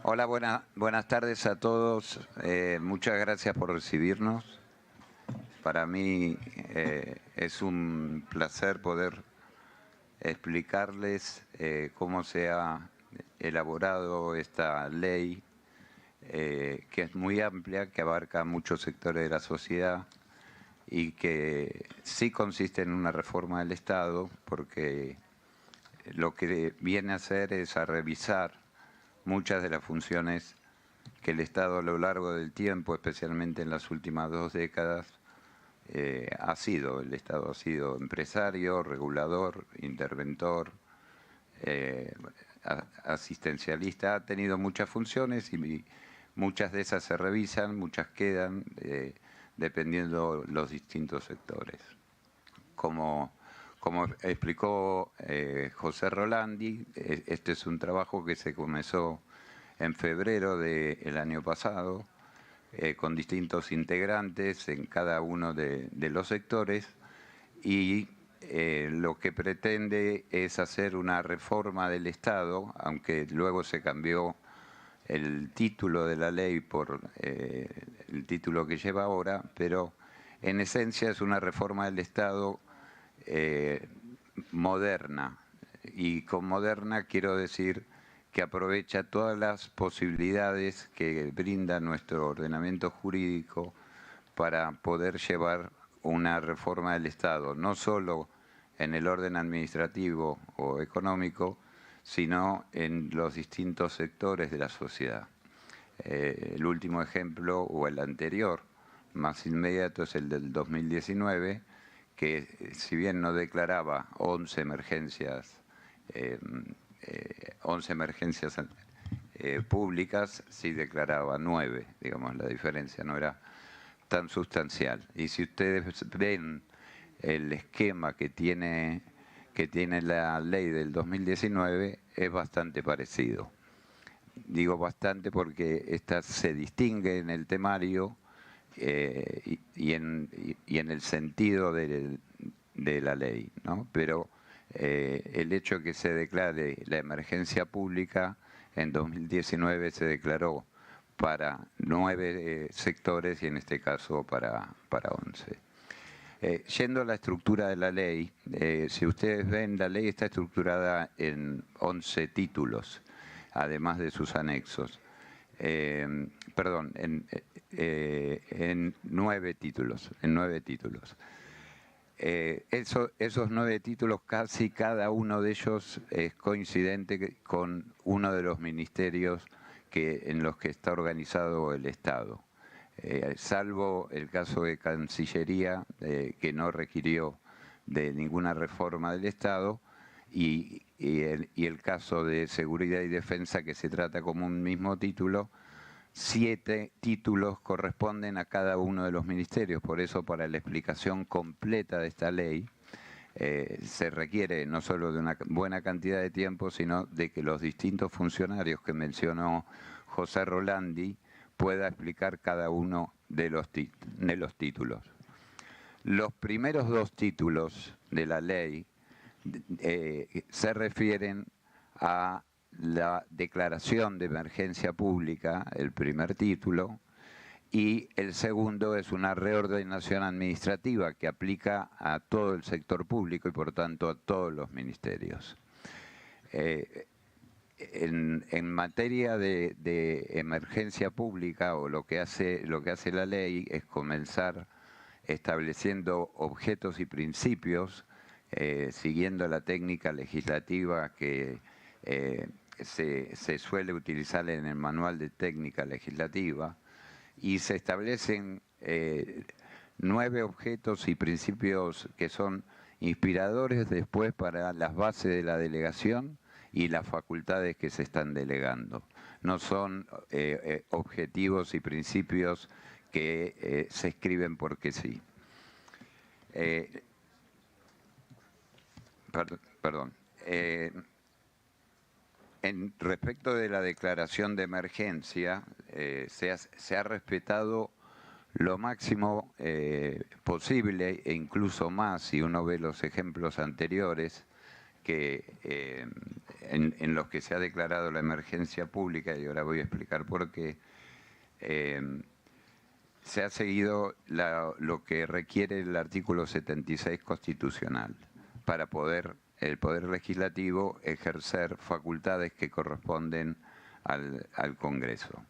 Hola, buenas tardes a todos. Muchas gracias por recibirnos. Para mí es un placer poder explicarles cómo se ha elaborado esta ley, que es muy amplia, que abarca muchos sectores de la sociedad y que sí consiste en una reforma del Estado, porque lo que viene a hacer es a revisar muchas de las funciones que el Estado a lo largo del tiempo, especialmente en las últimas 2 décadas, ha sido. El Estado ha sido empresario, regulador, interventor, eh, asistencialista, ha tenido muchas funciones y muchas de esas se revisan, muchas quedan, dependiendo los distintos sectores. Como, como explicó José Rolandi, este es un trabajo que se comenzó en febrero del año pasado, con distintos integrantes en cada uno de los sectores, y lo que pretende es hacer una reforma del Estado, aunque luego se cambió el título de la ley por el título que lleva ahora, pero en esencia es una reforma del Estado eh, moderna. Y con moderna quiero decir que aprovecha todas las posibilidades que brinda nuestro ordenamiento jurídico para poder llevar una reforma del Estado, no solo en el orden administrativo o económico, sino en los distintos sectores de la sociedad. El último ejemplo, o el anterior, más inmediato, es el del 2019, que si bien no declaraba 11 emergencias, 11 emergencias públicas, sí declaraba 9, digamos, la diferencia no era tan sustancial. Y si ustedes ven el esquema que tiene la ley del 2019, es bastante parecido. Digo bastante porque esta se distingue en el temario y en el sentido de la ley, ¿no? Pero el hecho que se declare la emergencia pública en 2019 se declaró para 9 sectores y en este caso para 11. Yendo a la estructura de la ley, si ustedes ven, la ley está estructurada en 11 títulos, además de sus anexos. Perdón, en 9 títulos. Esos 9 títulos, casi cada uno de ellos es coincidente con uno de los ministerios en los que está organizado el Estado. Salvo el caso de Cancillería, que no requirió de ninguna reforma del Estado, y el caso de Seguridad y Defensa, que se trata como un mismo título. 7 títulos corresponden a cada uno de los ministerios, por eso para la explicación completa de esta ley se requiere no solo de una buena cantidad de tiempo, sino de que los distintos funcionarios que mencionó José Rolandi pueda explicar cada uno de los títulos. Los primeros 2 títulos de la ley se refieren a la declaración de emergencia pública, el primer título, y el segundo es una reordenación administrativa que aplica a todo el sector público y por tanto a todos los ministerios. En materia de emergencia pública, o lo que hace la ley es comenzar estableciendo objetos y principios, siguiendo la técnica legislativa que se suele utilizar en el manual de técnica legislativa, y se establecen 9 objetos y principios que son inspiradores después para las bases de la delegación y las facultades que se están delegando. No son objetivos y principios que se escriben porque sí. Perdón. Respecto de la declaración de emergencia, se ha respetado lo máximo posible, e incluso más si uno ve los ejemplos anteriores, que en los que se ha declarado la emergencia pública, y ahora voy a explicar por qué, se ha seguido lo que requiere el artículo 76 constitucional para poder el Poder Legislativo ejercer facultades que corresponden al Congreso.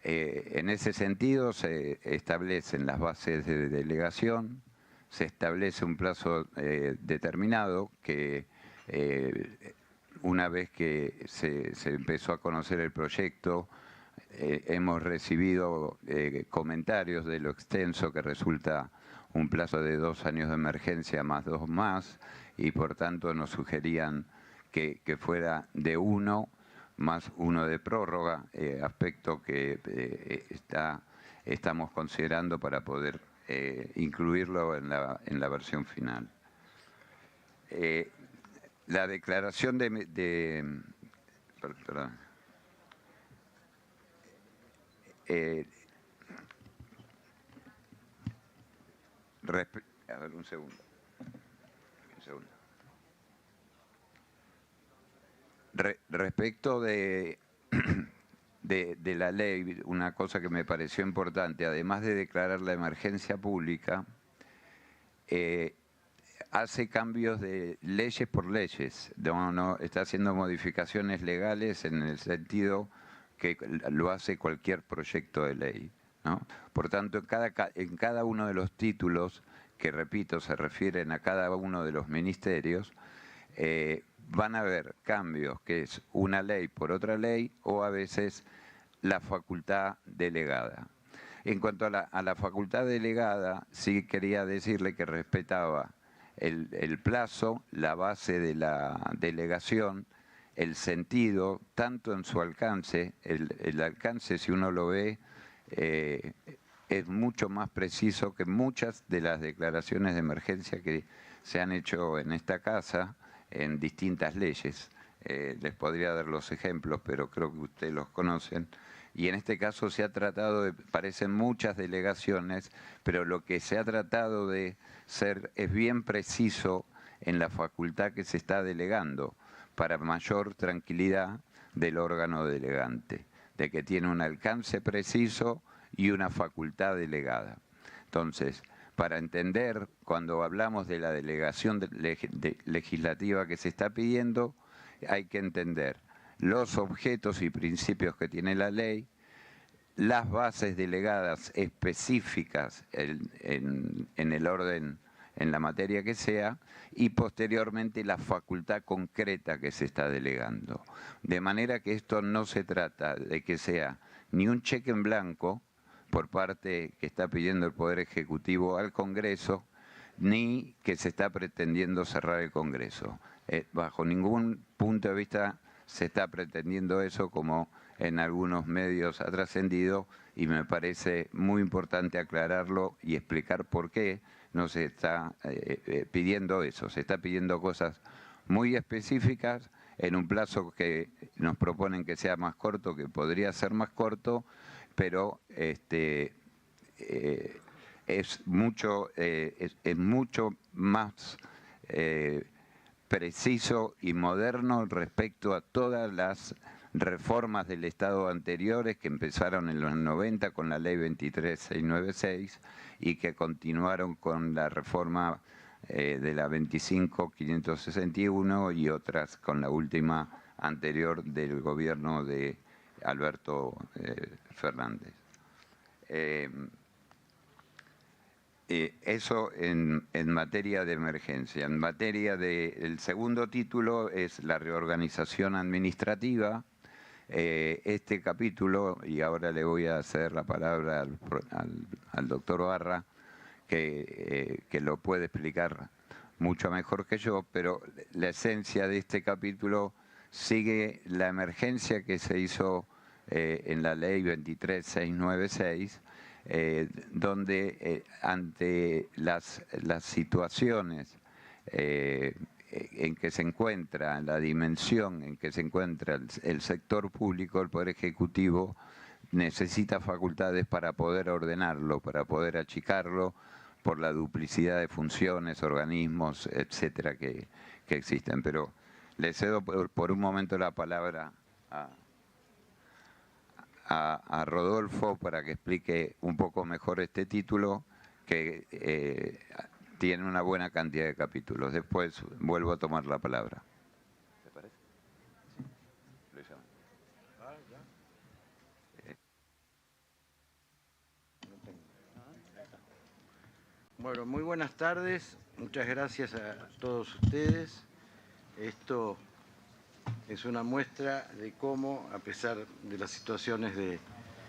En ese sentido se establecen las bases de delegación, se establece un plazo determinado que una vez que se empezó a conocer el proyecto, hemos recibido comentarios de lo extenso que resulta un plazo de 2 años de emergencia más 2 más, y por tanto nos sugerían que fuera de 1 más 1 de prórroga, aspecto que estamos considerando para poder incluirlo en la versión final. La declaración perdón. A ver, un segundo. Respecto de la ley, una cosa que me pareció importante, además de declarar la emergencia pública, hace cambios de leyes por leyes, no está haciendo modificaciones legales en el sentido que lo hace cualquier proyecto de ley, ¿no? Por tanto, en cada uno de los títulos, que repito, se refieren a cada uno de los ministerios, van a haber cambios, que es una ley por otra ley o a veces la facultad delegada. En cuanto a la facultad delegada, sí quería decirle que respetaba el plazo, la base de la delegación, el sentido, tanto en su alcance, el alcance, si uno lo ve, es mucho más preciso que muchas de las declaraciones de emergencia que se han hecho en esta casa en distintas leyes. Les podría dar los ejemplos, pero creo que ustedes los conocen. Y en este caso se ha tratado de, parecen muchas delegaciones, pero lo que se ha tratado de ser es bien preciso en la facultad que se está delegando, para mayor tranquilidad del órgano delegante, de que tiene un alcance preciso y una facultad delegada. Entonces, para entender, cuando hablamos de la delegación legislativa que se está pidiendo, hay que entender los objetos y principios que tiene la ley, las bases delegadas específicas en el orden, en la materia que sea, y posteriormente la facultad concreta que se está delegando. De manera que esto no se trata de que sea ni un cheque en blanco por parte que está pidiendo el Poder Ejecutivo al Congreso, ni que se está pretendiendo cerrar el Congreso. Bajo ningún punto de vista se está pretendiendo eso, como en algunos medios ha trascendido, y me parece muy importante aclararlo y explicar por qué no se está pidiendo eso. Se está pidiendo cosas muy específicas en un plazo que nos proponen que sea más corto, que podría ser más corto, pero es mucho más preciso y moderno respecto a todas las reformas del Estado anteriores que empezaron en los 90 con la ley 23696 y que continuaron con la reforma de la 25561 y otras con la última anterior del gobierno de Alberto Fernández. Eso en materia de emergencia. En materia del segundo título es la reorganización administrativa. Este capítulo, y ahora le voy a ceder la palabra al doctor Barra, que lo puede explicar mucho mejor que yo, pero la esencia de este capítulo sigue la emergencia que se hizo en la ley 23696, donde ante las situaciones en que se encuentra, la dimensión en que se encuentra el sector público, el Poder Ejecutivo necesita facultades para poder ordenarlo, para poder achicarlo, por la duplicidad de funciones, organismos, etcétera, que existen. Pero Le cedo por un momento la palabra a Rodolfo para que explique un poco mejor este título, que tiene una buena cantidad de capítulos. Después vuelvo a tomar la palabra. ¿Te parece? Sí. Lo llamo. Bueno, muy buenas tardes. Muchas gracias a todos ustedes. Esto es una muestra de cómo, a pesar de las situaciones de